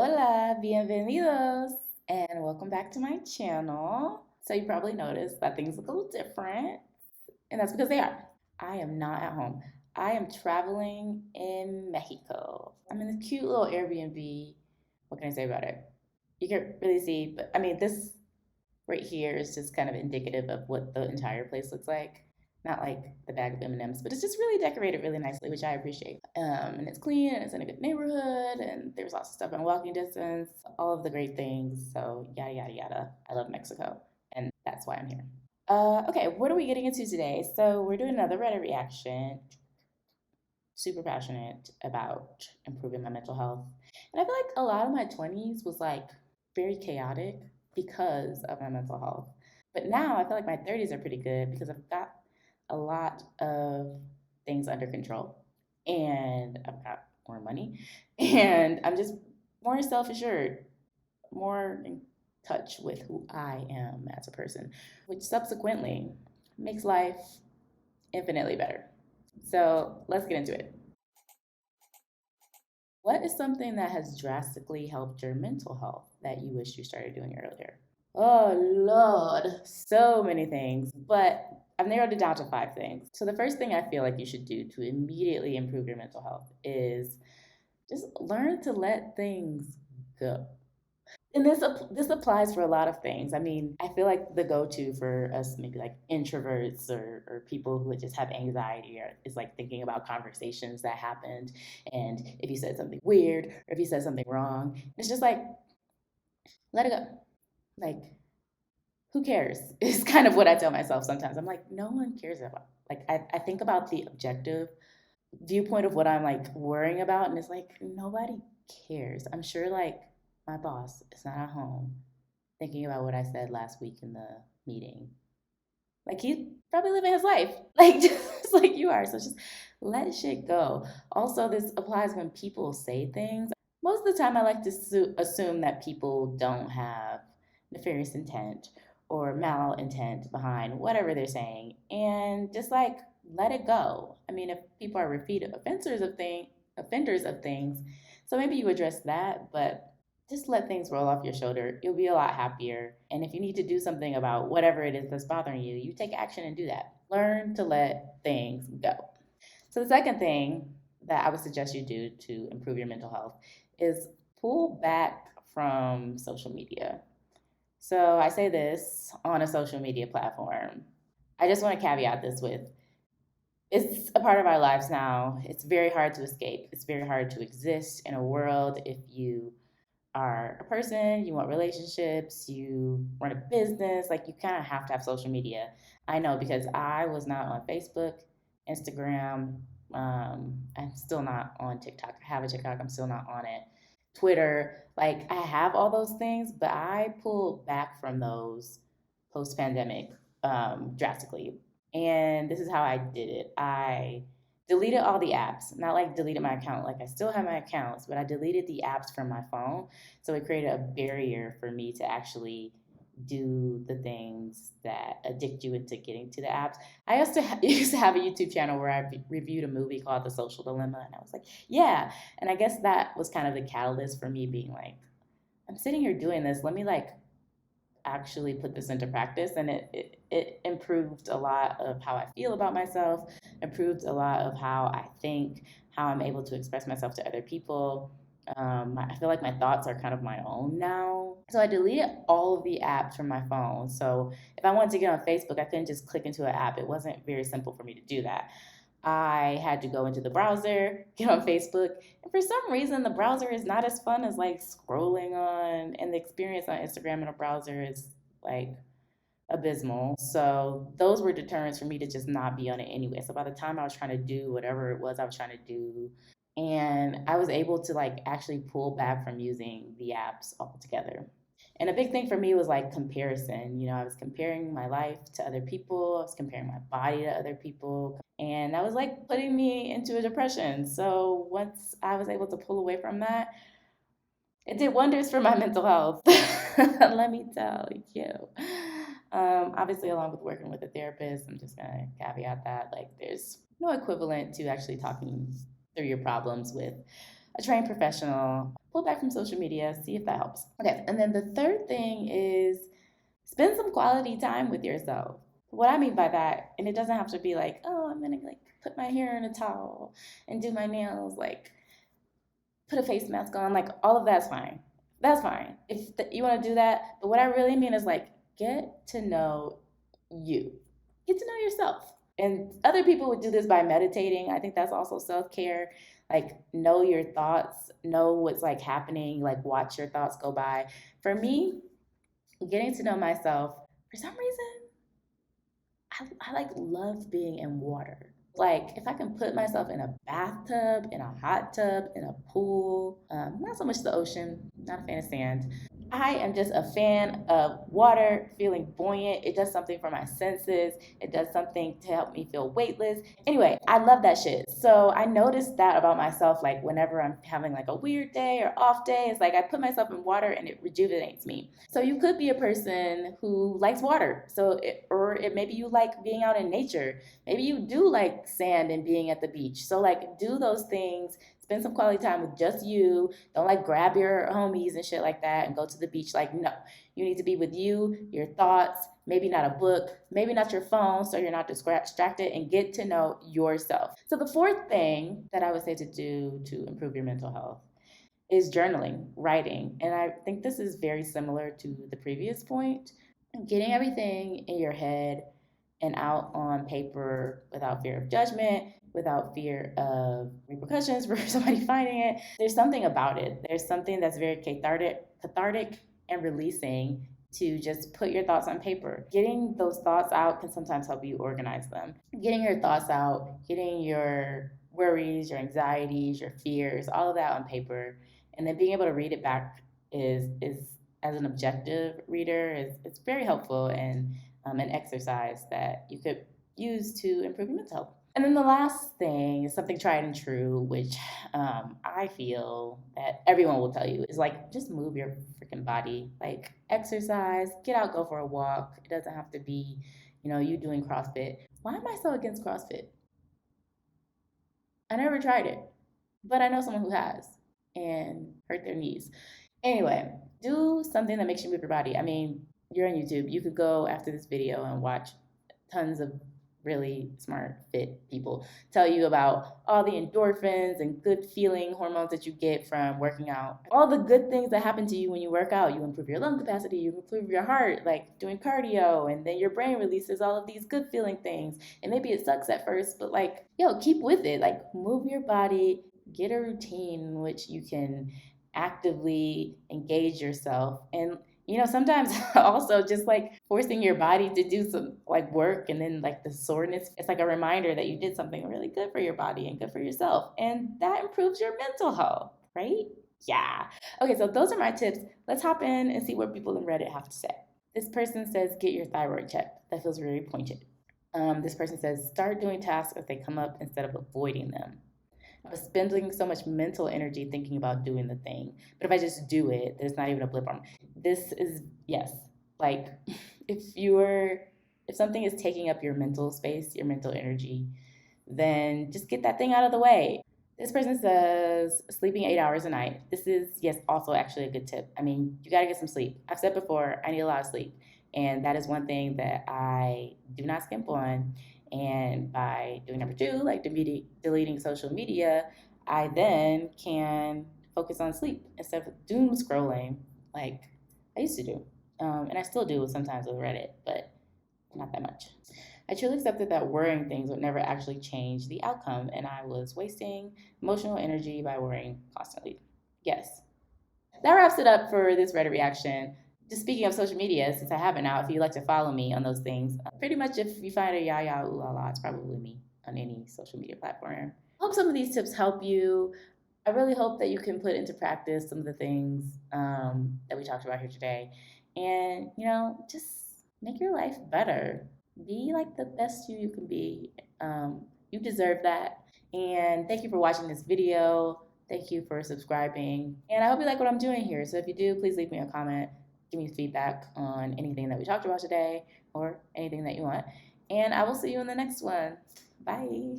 Hola, bienvenidos, and welcome back to my channel. So you probably noticed that things look a little different, and that's because they are. I am not at home. I am traveling in Mexico. I'm in this cute little Airbnb. What can I say about it? You can really see, but I mean, this right here is just kind of indicative of what the entire place looks like. Not like the bag of M&Ms, but it's just really decorated really nicely, which I appreciate. And it's clean and it's in a good neighborhood and there's lots of stuff in walking distance, all of the great things. So yada yada yada. I love Mexico, and that's why I'm here. Okay, what are we getting into today? So we're doing another Reddit reaction. Super passionate about improving my mental health, and I feel like a lot of my 20s was like very chaotic because of my mental health. But now I feel like my 30s are pretty good because I've got a lot of things under control and I've got more money and I'm just more self assured, more in touch with who I am as a person, which subsequently makes life infinitely better. So let's get into it. What is something that has drastically helped your mental health that you wish you started doing earlier? Oh, Lord, so many things, but I've narrowed it down to five things. So, the first thing I feel like you should do to immediately improve your mental health is just learn to let things go. And this applies for a lot of things. I mean, I feel like the go-to for us, maybe like introverts or people who just have anxiety, is like thinking about conversations that happened, and if you said something weird or if you said something wrong, it's just like let it go. Like, who cares? Is kind of what I tell myself sometimes. I'm like, no one cares about. Like, I think about the objective viewpoint of what I'm like worrying about, and it's like nobody cares. I'm sure like my boss is not at home thinking about what I said last week in the meeting. Like he's probably living his life, like just like you are. So just let shit go. Also, this applies when people say things. Most of the time, I like to assume that people don't have nefarious intent or malintent behind whatever they're saying, and just like let it go. I mean, if people are repeated offenders of things, so maybe you address that, but just let things roll off your shoulder. You'll be a lot happier. And if you need to do something about whatever it is that's bothering you, you take action and do that. Learn to let things go. So, the second thing that I would suggest you do to improve your mental health is pull back from social media. So, I say this on a social media platform. I just want to caveat this with it's a part of our lives now. It's very hard to escape, it's very hard to exist in a world if you are a person, you want relationships, you run a business, like you kind of have to have social media. I know because I was not on Facebook, Instagram. I'm still not on TikTok. I have a TikTok, I'm still not on it. Twitter, like I have all those things, but I pulled back from those post pandemic drastically. And this is how I did it. I deleted all the apps, not like deleted my account. Like I still have my accounts, but I deleted the apps from my phone. So it created a barrier for me to actually do the things that addict you into getting to the apps. I used to have a YouTube channel where I reviewed a movie called The Social Dilemma, and I was like, yeah. And I guess that was kind of the catalyst for me being like, I'm sitting here doing this. Let me like actually put this into practice, and it improved a lot of how I feel about myself, improved a lot of how I think, how I'm able to express myself to other people. I feel like my thoughts are kind of my own now. So I deleted all of the apps from my phone. So if I wanted to get on Facebook, I couldn't just click into an app. It wasn't very simple for me to do that. I had to go into the browser, get on Facebook, and for some reason, the browser is not as fun as like scrolling on, and the experience on Instagram in a browser is like abysmal. So those were deterrents for me to just not be on it anyway. So by the time I was trying to do whatever it was I was trying to do, and I was able to like actually pull back from using the apps altogether. And a big thing for me was like comparison. You know, I was comparing my life to other people, I was comparing my body to other people, and that was like putting me into a depression. So once I was able to pull away from that, it did wonders for my mental health. Let me tell you. Obviously, along with working with a therapist, I'm just gonna caveat that like there's no equivalent to actually talking through your problems with a trained professional. Pull back from social media, see if that helps. Okay, and then the third thing is spend some quality time with yourself. What I mean by that, and it doesn't have to be like, oh, I'm gonna like put my hair in a towel and do my nails, like put a face mask on, like all of that's fine. That's fine if you want to do that. But what I really mean is like get to know you, get to know yourself. And other people would do this by meditating. I think that's also self care. Like know your thoughts, know what's like happening, like watch your thoughts go by. For me, getting to know myself, for some reason, I like love being in water. Like if I can put myself in a bathtub, in a hot tub, in a pool, not so much the ocean, not a fan of sand. I am just a fan of water, feeling buoyant. It does something for my senses. It does something to help me feel weightless. Anyway, I love that shit. So I noticed that about myself, like whenever I'm having like a weird day or off day, it's like I put myself in water and it rejuvenates me. So you could be a person who likes water. Maybe you like being out in nature. Maybe you do like sand and being at the beach. So like do those things. Spend some quality time with just you. Don't like grab your homies and shit like that and go to the beach. Like, no, you need to be with you, your thoughts, maybe not a book, maybe not your phone, so you're not distracted, and get to know yourself. So, the fourth thing that I would say to do to improve your mental health is journaling, writing. And I think this is very similar to the previous point. Getting everything in your head and out on paper without fear of judgment, without fear of repercussions for somebody finding it. There's something about it. There's something that's very cathartic and releasing to just put your thoughts on paper. Getting those thoughts out can sometimes help you organize them. Getting your thoughts out, getting your worries, your anxieties, your fears, all of that on paper, and then being able to read it back is as an objective reader is it's very helpful and an exercise that you could use to improve your mental health. And then the last thing is something tried and true, which I feel that everyone will tell you is like just move your freaking body, like exercise, get out, go for a walk. It doesn't have to be, you doing CrossFit. Why am I so against CrossFit? I never tried it, but I know someone who has and hurt their knees. Anyway, do something that makes you move your body. I mean, you're on YouTube. You could go after this video and watch tons of really smart, fit people tell you about all the endorphins and good feeling hormones that you get from working out. All the good things that happen to you when you work out. You improve your lung capacity, you improve your heart, like doing cardio, and then your brain releases all of these good feeling things. And maybe it sucks at first, but like, keep with it. Like, move your body, get a routine in which you can actively engage yourself. And sometimes also just like forcing your body to do some like work, and then like the soreness, it's like a reminder that you did something really good for your body and good for yourself. And that improves your mental health, right? Yeah. Okay, so those are my tips. Let's hop in and see what people in Reddit have to say. This person says, get your thyroid checked. That feels very pointed. This person says, start doing tasks as they come up instead of avoiding them. I was spending so much mental energy thinking about doing the thing. But if I just do it, there's not even a blip on. This is, yes. Like, if something is taking up your mental space, your mental energy, then just get that thing out of the way. This person says sleeping 8 hours a night. This is, yes, also actually a good tip. I mean, you got to get some sleep. I've said before, I need a lot of sleep. And that is one thing that I do not skimp on. And by doing number two, like deleting social media, I then can focus on sleep instead of doom scrolling like I used to do. And I still do sometimes with Reddit, but not that much. I truly accepted that worrying things would never actually change the outcome, and I was wasting emotional energy by worrying constantly. Yes. That wraps it up for this Reddit reaction. Just speaking of social media, since I have it now, if you'd like to follow me on those things, pretty much if you find a yaya ooh la la, it's probably me on any social media platform. I hope some of these tips help you. I really hope that you can put into practice some of the things that we talked about here today. And, just make your life better. Be like the best you can be. You deserve that. And thank you for watching this video. Thank you for subscribing. And I hope you like what I'm doing here. So if you do, please leave me a comment. Give me feedback on anything that we talked about today or anything that you want. And I will see you in the next one. Bye.